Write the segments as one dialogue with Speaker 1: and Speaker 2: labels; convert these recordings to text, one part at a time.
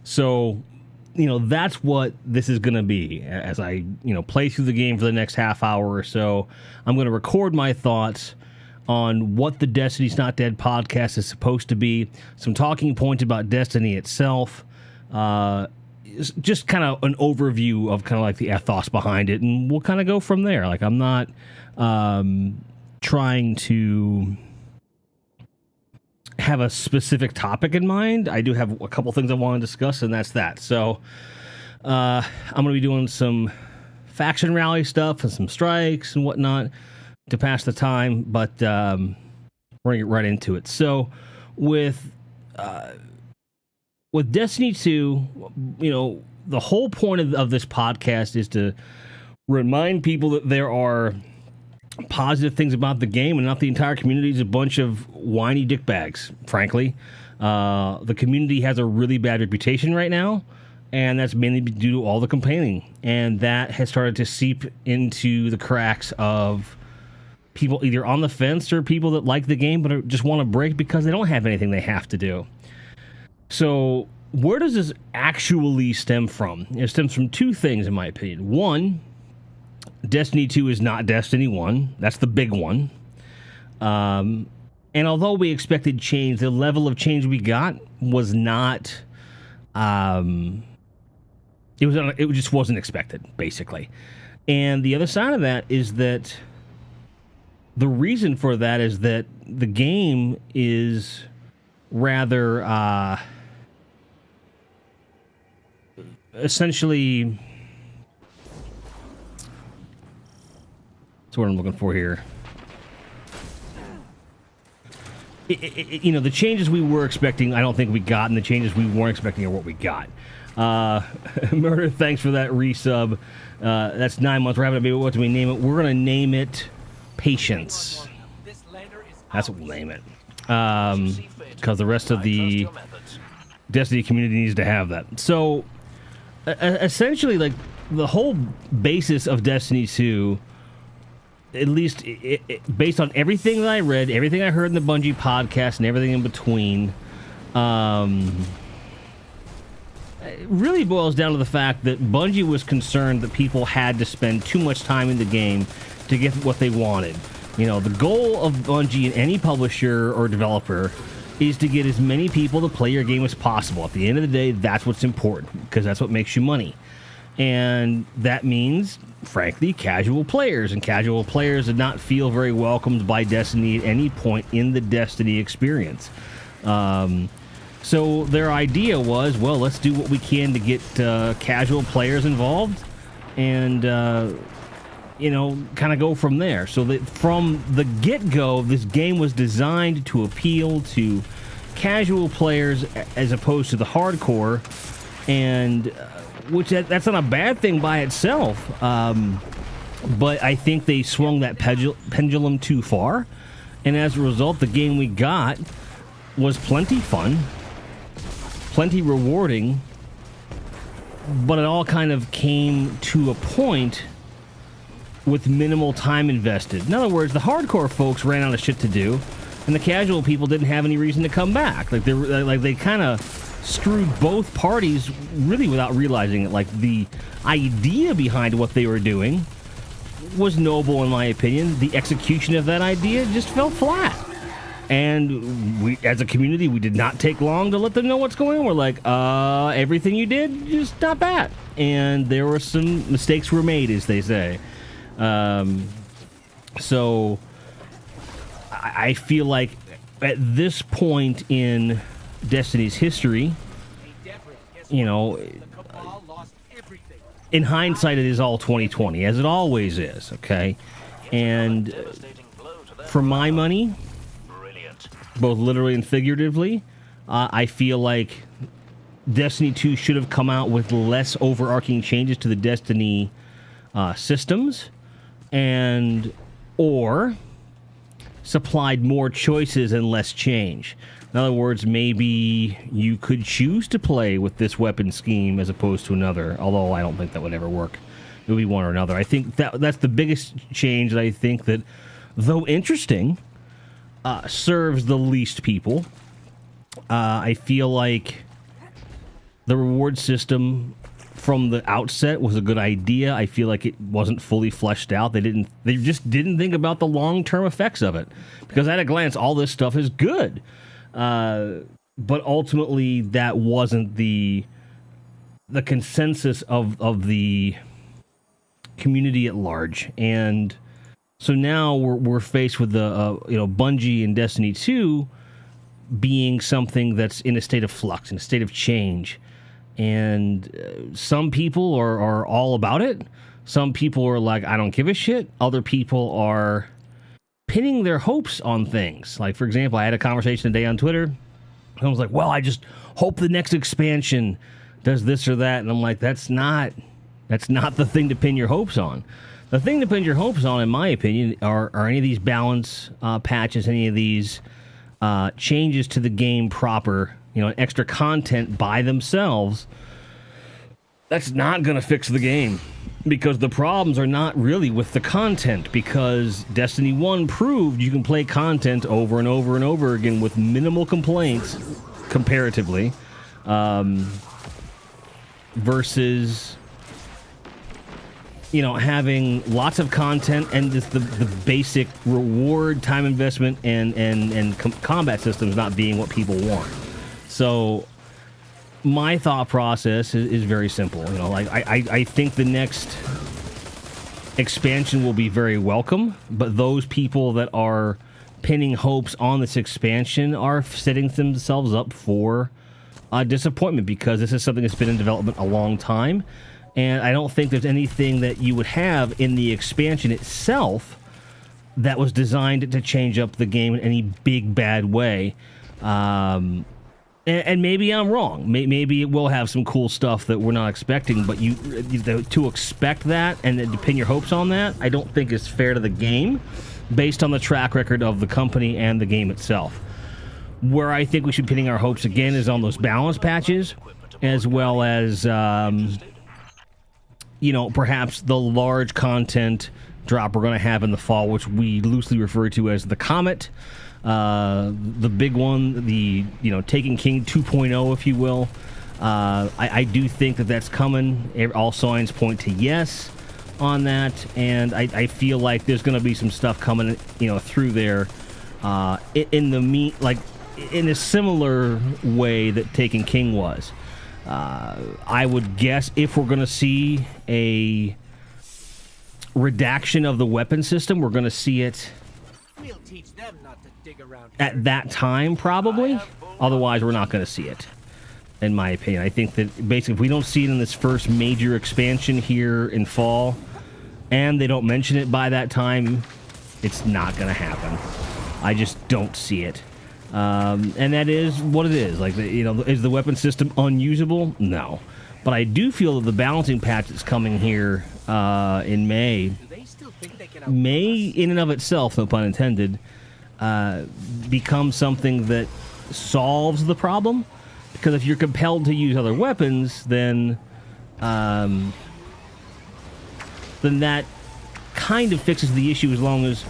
Speaker 1: So, that's what this is going to be. As I, play through the game for the next half hour or so, I'm going to record my thoughts on what the Destiny's Not Dead podcast is supposed to be, some talking points about Destiny itself, just kind of an overview of kind of like the ethos behind it, and we'll kind of go from there. Like, I'm not trying to have a specific topic in mind. I do have a couple things I want to discuss, and that's that. So I'm going to be doing some faction rally stuff and some strikes and whatnot to pass the time, but we're going to get right into it. So with Destiny 2, the whole point of this podcast is to remind people that there are positive things about the game, and not the entire community is a bunch of whiny dickbags, frankly. The community has a really bad reputation right now, and that's mainly due to all the complaining, and that has started to seep into the cracks of people either on the fence or people that like the game but just want to break because they don't have anything they have to do. So where does this actually stem from? It stems from two things, in my opinion. One, Destiny 2 is not Destiny 1. That's the big one. And although we expected change, the level of change we got was not... It just wasn't expected, basically. And the other side of that is that the reason for that is that the game is rather... essentially... That's what I'm looking for here. The changes we were expecting, I don't think we got, and the changes we weren't expecting are what we got. Murder, thanks for that resub. That's 9 months. We're having a baby. What do we name it? We're going to name it Patience. That's what we'll name it. Because the rest of the Destiny community needs to have that. So, essentially, like, the whole basis of Destiny 2... at least based on everything that I read, everything I heard in the Bungie podcast, and everything in between, it really boils down to the fact that Bungie was concerned that people had to spend too much time in the game to get what they wanted. The goal of Bungie and any publisher or developer is to get as many people to play your game as possible. At the end of the day, that's what's important, because that's what makes you money. And that means, frankly, casual players. And casual players did not feel very welcomed by Destiny at any point in the Destiny experience. So their idea was, well, let's do what we can to get casual players involved and, kind of go from there. So that from the get-go, this game was designed to appeal to casual players as opposed to the hardcore. And... which that's not a bad thing by itself, but I think they swung that pendulum too far, and as a result, the game we got was plenty fun, plenty rewarding, but it all kind of came to a point with minimal time invested. In other words, the hardcore folks ran out of shit to do, and the casual people didn't have any reason to come back. They kind of screwed both parties really without realizing it. Like, the idea behind what they were doing was noble, in my opinion. The execution of that idea just fell flat. And we, as a community, we did not take long to let them know what's going on. We're like, everything you did, just not bad. And there were some mistakes were made, as they say. So I feel like at this point in Destiny's history, in hindsight, it is all 2020, as it always is, okay? And for my money, both literally and figuratively, I feel like Destiny 2 should have come out with less overarching changes to the Destiny systems, or supplied more choices and less change. In other words, maybe you could choose to play with this weapon scheme as opposed to another, although I don't think that would ever work. It would be one or another. I think that's the biggest change that I think that, though interesting, serves the least people. I feel like the reward system from the outset was a good idea. I feel like it wasn't fully fleshed out. They just didn't think about the long-term effects of it, because at a glance, all this stuff is good. But ultimately, that wasn't the consensus of the community at large. And so now we're faced with the Bungie and Destiny 2 being something that's in a state of flux, in a state of change. And some people are all about it. Some people are like, I don't give a shit. Other people are pinning their hopes on things. Like, for example, I had a conversation today on Twitter. I was like, well, I just hope the next expansion does this or that. And I'm like, that's not the thing to pin your hopes on. The thing to pin your hopes on, in my opinion, are any of these balance patches, any of these changes to the game proper, extra content by themselves. That's not going to fix the game, because the problems are not really with the content, because Destiny 1 proved you can play content over and over and over again with minimal complaints, comparatively, versus having lots of content and just the basic reward, time investment, and combat systems not being what people want. So my thought process is very simple. I think the next expansion will be very welcome, but those people that are pinning hopes on this expansion are setting themselves up for disappointment, because this is something that's been in development a long time. And I don't think there's anything that you would have in the expansion itself that was designed to change up the game in any big, bad way. And maybe I'm wrong. Maybe it will have some cool stuff that we're not expecting, but to expect that and then to pin your hopes on that, I don't think is fair to the game, based on the track record of the company and the game itself. Where I think we should be pinning our hopes again is on those balance patches, as well as perhaps the large content drop we're going to have in the fall, which we loosely refer to as the Comet, the big one, the Taken King 2.0, if you will. I do think that's coming. All signs point to yes on that, and I feel like there's going to be some stuff coming, through there, in a similar way that Taken King was. I would guess if we're going to see a redaction of the weapon system, we're going to see it at that time, probably. Otherwise, we're not going to see it, in my opinion. I think that basically if we don't see it in this first major expansion here in fall, and they don't mention it by that time, it's not going to happen. I just don't see it. And that is what it is. Is the weapon system unusable? No. But I do feel that the balancing patch that's coming here in May, in and of itself, no pun intended, becomes something that solves the problem. Because if you're compelled to use other weapons, then that kind of fixes the issue, as long as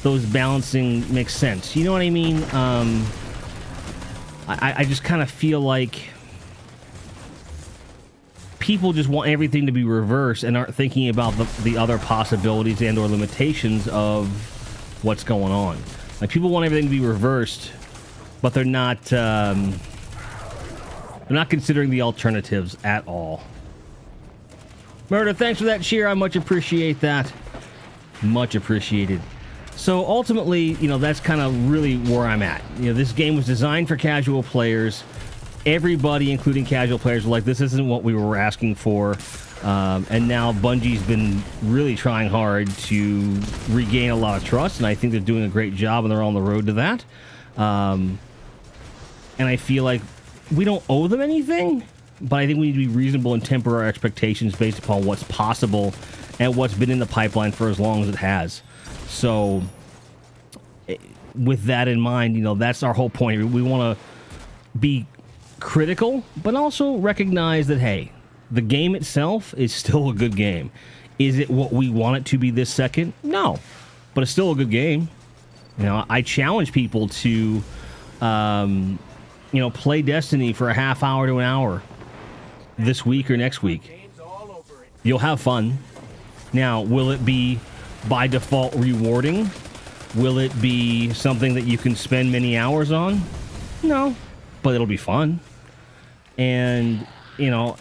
Speaker 1: those balancing makes sense. You know what I mean? I just kind of feel like people just want everything to be reversed and aren't thinking about the other possibilities and or limitations of what's going on. Like, people want everything to be reversed, but they're not considering the alternatives at all. Murder, thanks for that cheer. I much appreciate that. Much appreciated. So ultimately, that's kind of really where I'm at. This game was designed for casual players. Everybody, including casual players, were like, this isn't what we were asking for. And now Bungie's been really trying hard to regain a lot of trust, and I think they're doing a great job, and they're on the road to that. And I feel like we don't owe them anything, but I think we need to be reasonable and temper our expectations based upon what's possible and what's been in the pipeline for as long as it has. So, with that in mind, that's our whole point. We want to be critical, but also recognize that, hey, the game itself is still a good game. Is it what we want it to be this second? No, but it's still a good game. I challenge people to, play Destiny for a half hour to an hour this week or next week. You'll have fun. Now, will it be by default rewarding? Will it be something that you can spend many hours on? No, but it'll be fun. And, you know,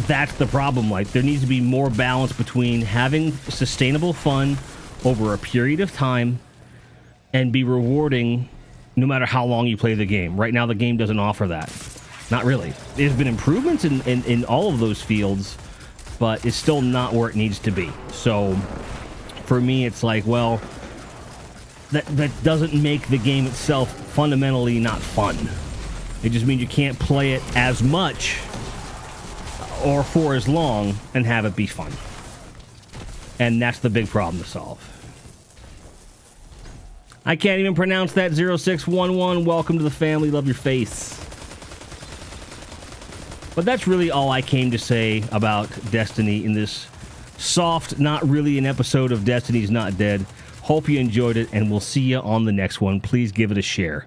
Speaker 1: that's the problem. Like, there needs to be more balance between having sustainable fun over a period of time and be rewarding no matter how long you play the game. Right now, the game doesn't offer that. Not really. There's been improvements in all of those fields, but it's still not where it needs to be. So, for me, it's like, well, that doesn't make the game itself fundamentally not fun. It just means you can't play it as much or for as long and have it be fun. And that's the big problem to solve. I can't even pronounce that. 0611. Welcome to the family. Love your face. But that's really all I came to say about Destiny in this soft, not really an episode of Destiny's Not Dead. Hope you enjoyed it, and we'll see you on the next one. Please give it a share.